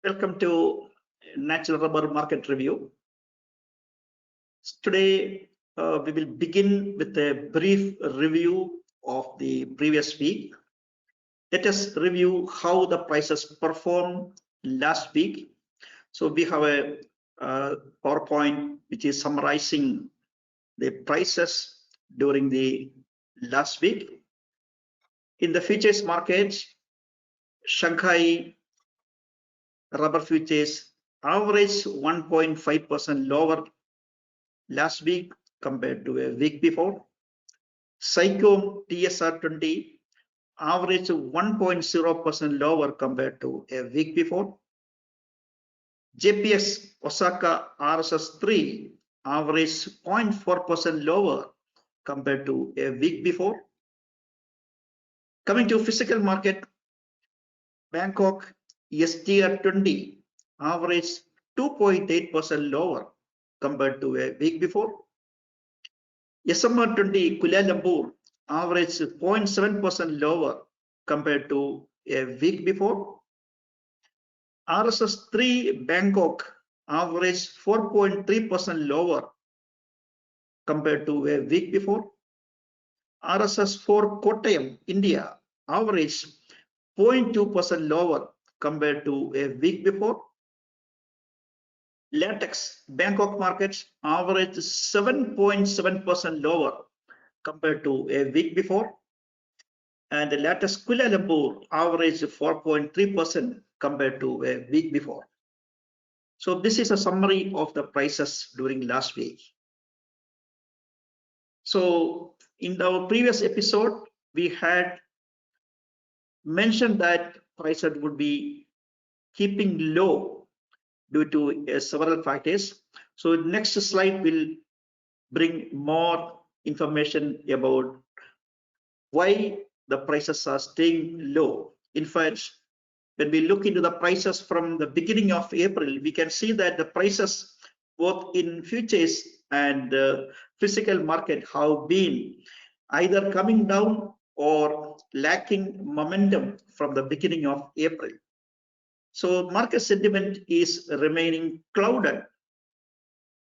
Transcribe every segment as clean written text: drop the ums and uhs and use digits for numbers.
Welcome to Natural Rubber Market Review. Today, we will begin with a brief review of the previous week. Let us review how the prices performed last week. So we have a PowerPoint which is summarizing the prices during the last week. In the futures markets, Shanghai rubber futures averaged 1.5% lower last week compared to a week before. SICOM TSR20 averaged 1.0% lower compared to a week before. JPX Osaka RSS3 averaged 0.4% lower compared to a week before. Coming to physical market, Bangkok STR20 averaged 2.8% lower compared to a week before. SMR20 Kuala Lumpur averaged 0.7% lower compared to a week before. RSS3 Bangkok averaged 4.3% lower compared to a week before. RSS4 Kottayam, India averaged 0.2% lower compared to a week before. Latex Bangkok markets averaged 7.7% lower compared to a week before, and the latex Kuala Lumpur averaged 4.3% compared to a week before. So this is a summary of the prices during last week. So in our previous episode, we had mentioned that prices would be keeping low due to several factors. So next slide will bring more information about why the prices are staying low. In fact, when we look into the prices from the beginning of April, we can see that the prices both in futures and physical market have been either coming down or lacking momentum from the beginning of April. So market sentiment is remaining clouded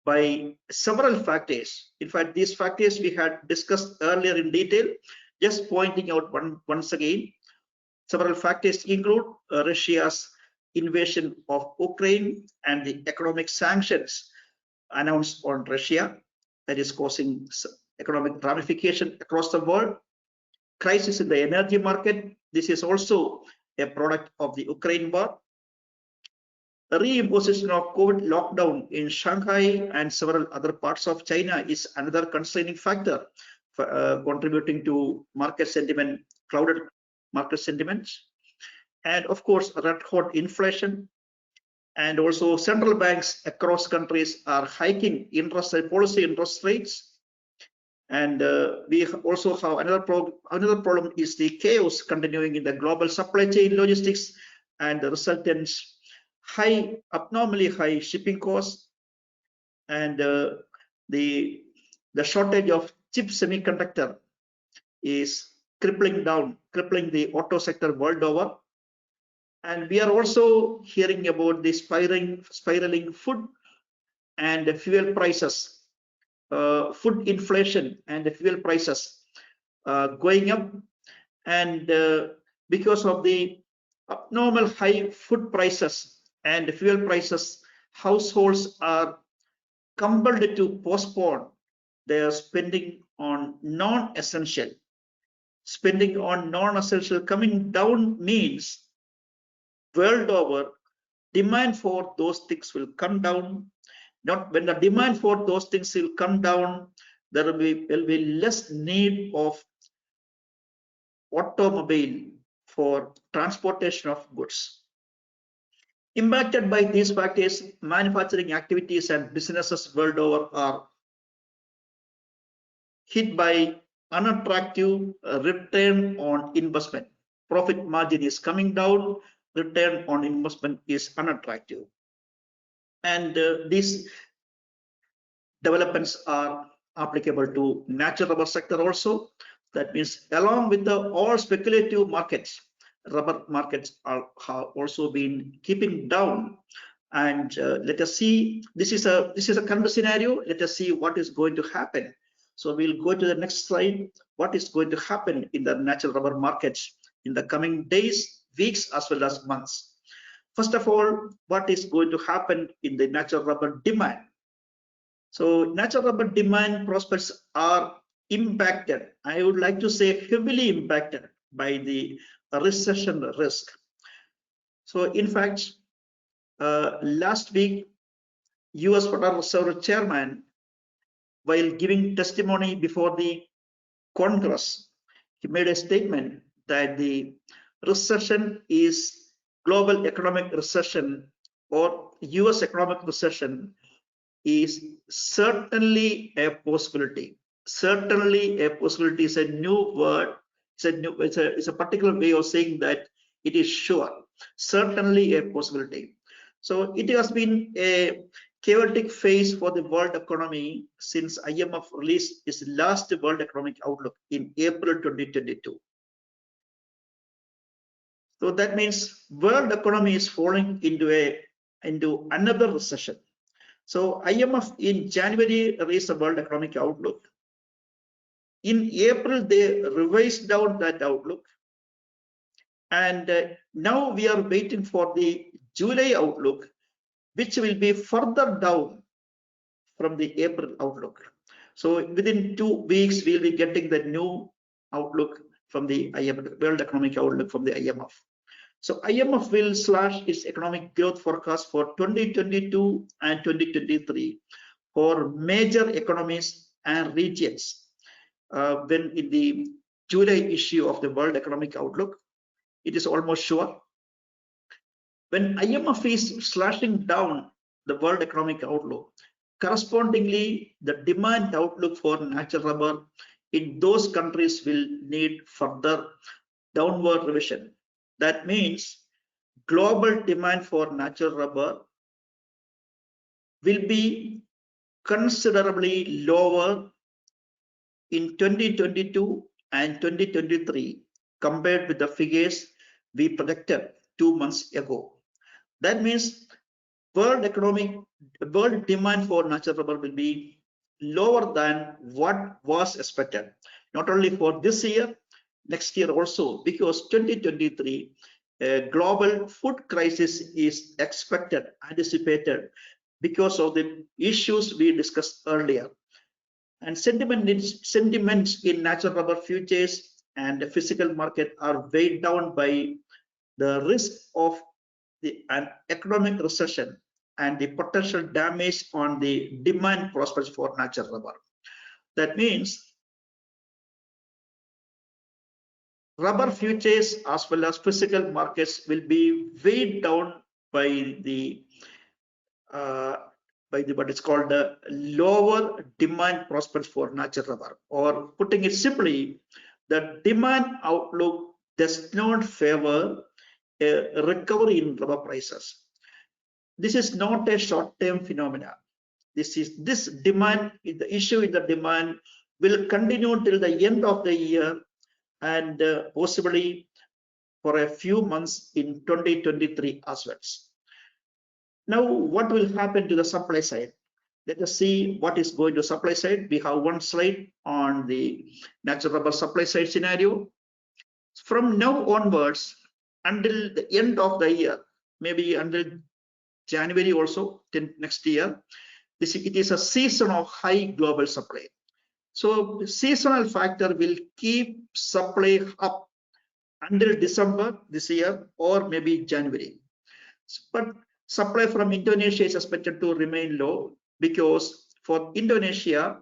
by several factors. In fact, these factors we had discussed earlier in detail. Just pointing out once again, several factors include Russia's invasion of Ukraine and the economic sanctions announced on Russia that is causing economic ramification across the world. Crisis in the energy market. This is also a product of the Ukraine war. The reimposition of COVID lockdown in Shanghai and several other parts of China is another constraining factor for, contributing to market sentiment, clouded market sentiments. And of course, red hot inflation. And also central banks across countries are hiking policy interest rates. And we also have another problem is the chaos continuing in the global supply chain logistics and the resultant abnormally high shipping costs, and the shortage of chip semiconductor is crippling the auto sector world over. And we are also hearing about the spiraling food and fuel prices, food inflation and the fuel prices going up, and because of the abnormal high food prices and fuel prices, households are compelled to postpone their spending on non-essential. Spending on non-essential coming down means world over demand for those things will come down. Not when the demand for those things will come down, there will be less need of automobile for transportation of goods. Impacted by these factors, manufacturing activities and businesses world over are hit by unattractive return on investment. Profit margin is coming down, return on investment is unattractive. And these developments are applicable to natural rubber sector also. That means along with all speculative markets, rubber markets have also been keeping down. And let us see, this is a current scenario. Let us see what is going to happen. So we'll go to the next slide. What is going to happen in the natural rubber markets in the coming days, weeks, as well as months? First of all, what is going to happen in the natural rubber demand? So natural rubber demand prospects are impacted. I would like to say heavily impacted by the recession risk. So in fact, last week, US Federal Reserve Chairman, while giving testimony before the Congress, he made a statement that the recession is global economic recession or US economic recession is certainly a possibility. Certainly a possibility is a new word. It's a particular way of saying that it is sure. Certainly a possibility. So it has been a chaotic phase for the world economy since IMF released its last World Economic Outlook in April 2022. So that means world economy is falling into another recession. So IMF in January raised the World Economic Outlook. In April, they revised down that outlook. And now we are waiting for the July outlook, which will be further down from the April outlook. So within 2 weeks, we'll be getting the new outlook from the IMF, World Economic Outlook from the IMF. So IMF will slash its economic growth forecast for 2022 and 2023 for major economies and regions. When in the July issue of the World Economic Outlook, it is almost sure. When IMF is slashing down the World Economic Outlook, correspondingly, the demand outlook for natural rubber in those countries will need further downward revision. That means global demand for natural rubber will be considerably lower in 2022 and 2023 compared with the figures we projected 2 months ago. That means world demand for natural rubber will be lower than what was expected, not only for this year, next year also, because 2023 global food crisis is anticipated because of the issues we discussed earlier. And sentiments in natural rubber futures and the physical market are weighed down by the risk of an economic recession and the potential damage on the demand prospects for natural rubber. That means rubber futures as well as physical markets will be weighed down by the what is called the lower demand prospects for natural rubber, or putting it simply, the demand outlook does not favor a recovery in rubber prices. This is not a short-term phenomenon. This demand, the issue in the demand will continue till the end of the year and possibly for a few months in 2023 as well. Now, what will happen to the supply side? Let us see what is going to supply side. We have one slide on the natural rubber supply side scenario. From now onwards, until the end of the year, maybe until January also, next year, it is a season of high global supply. So the seasonal factor will keep supply up until December this year or maybe January. But supply from Indonesia is expected to remain low because for Indonesia,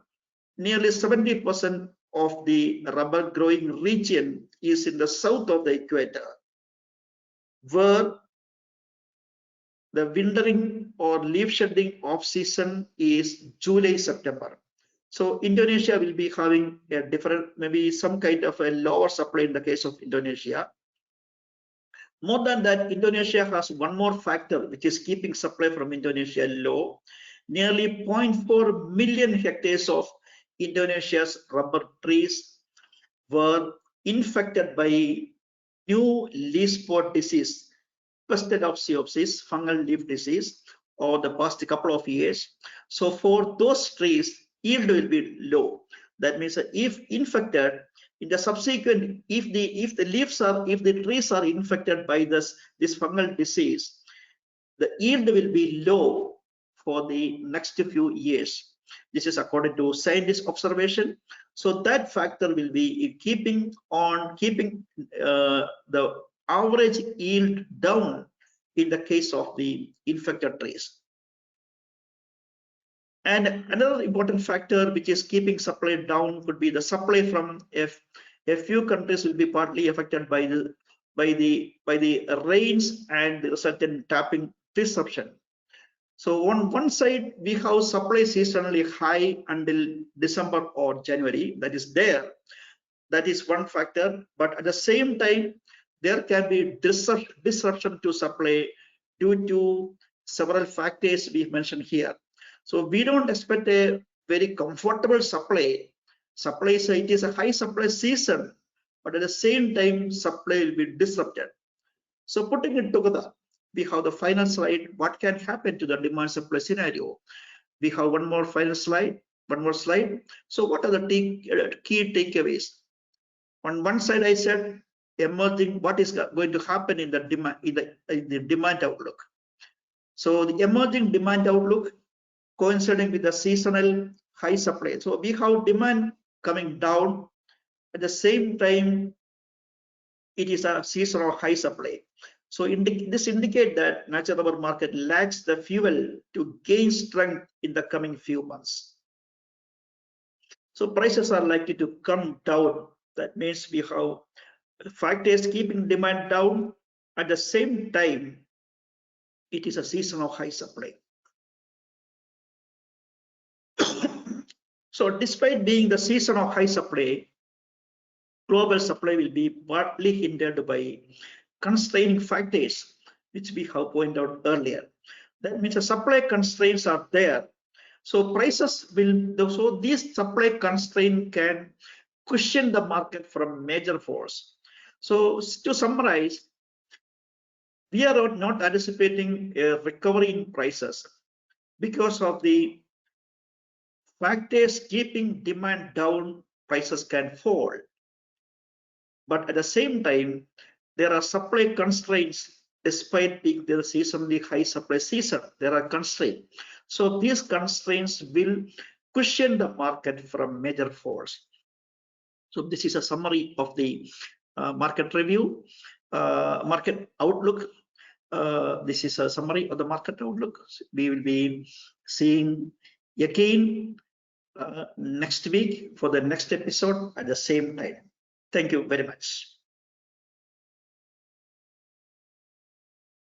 nearly 70% of the rubber growing region is in the south of the equator, where the wintering or leaf shedding off season is July, September. So Indonesia will be having a different, maybe some kind of a lower supply in the case of Indonesia. More than that, Indonesia has one more factor which is keeping supply from Indonesia low. Nearly 0.4 million hectares of Indonesia's rubber trees were infected by new leaf spot disease, Plastidopsis, fungal leaf disease, over the past couple of years. So for those trees, yield will be low. That means that if infected in the subsequent, if the trees are infected by this fungal disease, the yield will be low for the next few years. This is according to scientist observation. So that factor will be keeping the average yield down in the case of the infected trees. And another important factor which is keeping supply down could be the supply from a few countries will be partly affected by the rains and the certain tapping disruption. So on one side, we have supply seasonally high until December or January. That is there. That is one factor. But at the same time, there can be disruption to supply due to several factors we mentioned here. So we don't expect a very comfortable supply. Supply, so it is a high supply season, but at the same time, supply will be disrupted. So putting it together, we have the final slide. What can happen to the demand supply scenario? We have one more final slide, one more slide. So what are the key takeaways? On one side, I said emerging what is going to happen in the demand outlook. So the emerging demand outlook coinciding with the seasonal high supply. So we have demand coming down. At the same time, it is a seasonal high supply. So this indicates that natural rubber market lacks the fuel to gain strength in the coming few months. So prices are likely to come down. That means we have factors keeping demand down. At the same time, it is a seasonal high supply. So despite being the season of high supply, global supply will be partly hindered by constraining factors, which we have pointed out earlier. That means the supply constraints are there. So prices will, so these supply constraints can cushion the market from major force. So to summarize, we are not anticipating a recovery in prices because of the factors keeping demand down, prices can fall. But at the same time, there are supply constraints despite being the seasonally high supply season. There are constraints. So these constraints will cushion the market from major force. So this is a summary of the market review, market outlook. This is a summary of the market outlook. We will be seeing again next week for the next episode at the same time. Thank you very much.